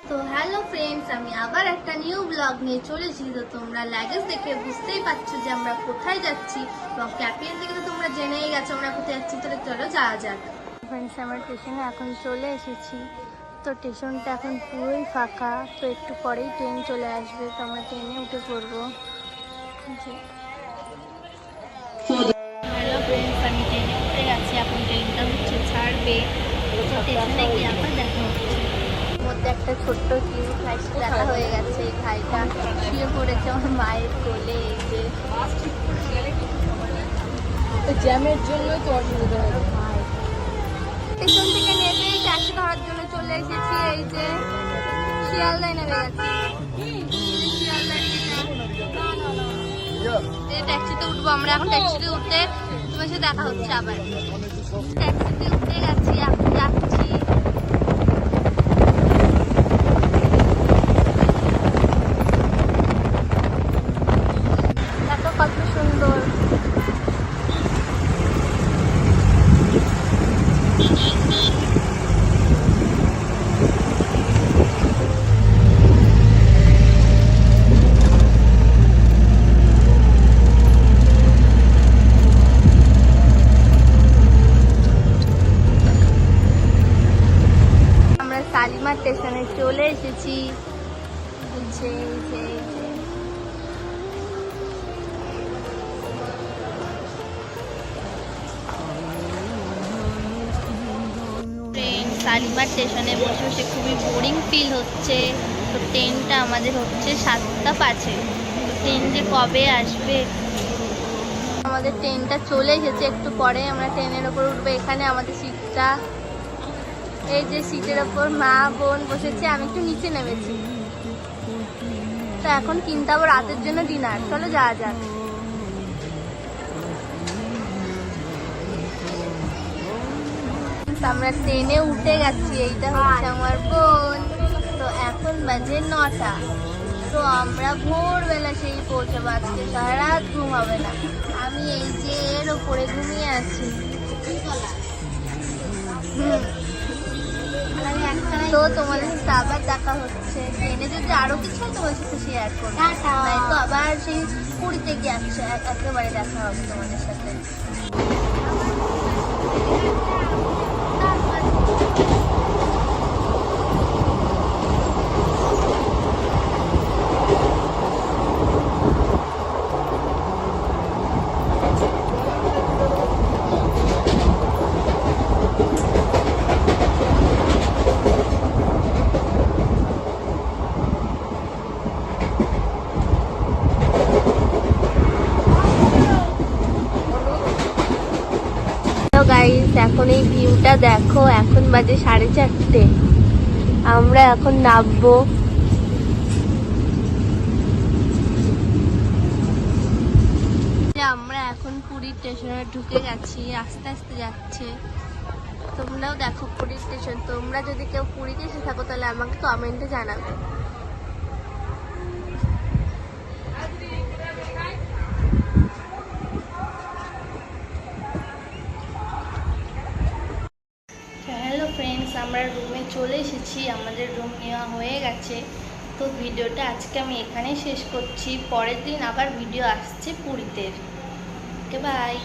তো hello friends, আমি আবার একটা নিউ ব্লগ নিয়ে চলেছি। তো তোমরা লাগেজ দেখে বুঝতেই পারছো যে আমরা কোথায় যাচ্ছি, এবং ক্যাপিয়ান থেকে তো তোমরা জেনেই গেছো আমরা কোথায় যাচ্ছি। তাহলে চলো যাওয়া যাক। ফ্রেন্ডস, আমরা স্টেশনে এখন চলে এসেছি। তো স্টেশনটা এখন পুরোই ফাঁকা, তো একটু পরেই ট্রেন চলে আসবে, তো আমরা ট্রেনে উঠে পড়বো। হ্যালো ফ্রেন্ডস, আমি ট্রেনে উঠে গেছি। এখন ট্রেনটা ছাড়বে, স্টেশনে গিয়ে আবার দেখা হচ্ছে। মধ্যে একটা ছোট্ট কিউ ভাইয়ের সাথে দেখা হয়ে গেছে। এই ভাইটা শুয়ে পড়েছে আমার মায়ের কোলে। এই যে জ্যামের জন্য তো অসুবিধা হয়। স্টেশন থেকে নেমে ট্যাক্সি ধরার জন্য চলে এসেছি। এই যে শিয়ালদায় নেমে গেছি। ট্যাক্সিতে উঠবো আমরা এখন। ট্যাক্সিতে উঠে তোমার সাথে দেখা হচ্ছে আবার। ট্যাক্সিতে উঠে গেছি, এখন যাচ্ছি। কত সুন্দর। আমরা শালিমার স্টেশনে চলে এসেছি। শালিমার স্টেশনে বসে বসে খুবই বোরিং ফিল হচ্ছে। তো ট্রেনটা আমাদের হচ্ছে 7:05। তো ট্রেন যে কবে আসবে। আমাদের ট্রেনটা চলে এসেছে, একটু পরে আমরা ট্রেনের ওপর উঠবো। এখানে আমাদের সিটটা, এই যে সিটের ওপর মা বোন বসেছে, আমি একটু নিচে নেমেছি। তো এখন কিনতে হবে রাতের জন্য ডিনার। চলো যাওয়া যাক। আমরা ট্রেনে উঠে গেছি। এইটা হচ্ছে আমার বোন। তো এখন বাজে 9টা। তো আমরা ভোরবেলা সেই পৌঁছাবো। আজকে সারা রাত ঘুম হবে না। আমি এই যে এর ওপরে ঘুমিয়ে আছি। তো তোমাদের সাথে আবার দেখা হচ্ছে। ট্রেনে যদি আরো কিছু হয় তোমাদের সাথে শেয়ার করবো, নাই তো আবার সেই পুরীতে গিয়ে একেবারে দেখা হবে তোমাদের সাথে। গাইস, এখন এই ভিউটা দেখো। এখন বাজে 4:30। আমরা এখন নামবো। আমরা এখন পুরী স্টেশনে ঢুকে গেছি, আস্তে আস্তে যাচ্ছে। তোমরাও দেখো পুরী স্টেশন। তোমরা যদি কেউ পুরীতে এসে থাকো তাহলে আমাকে কমেন্টে জানাবে। হ্যালো ফ্রেন্ডস, আমরা রুমে চলে এসেছি। আমাদের রুম নেওয়া হয়ে গেছে। তো ভিডিওটা আজকে আমি এখানেই শেষ করছি। পরের দিন আবার ভিডিও আসছে পুরীতে। ওকে, বাই।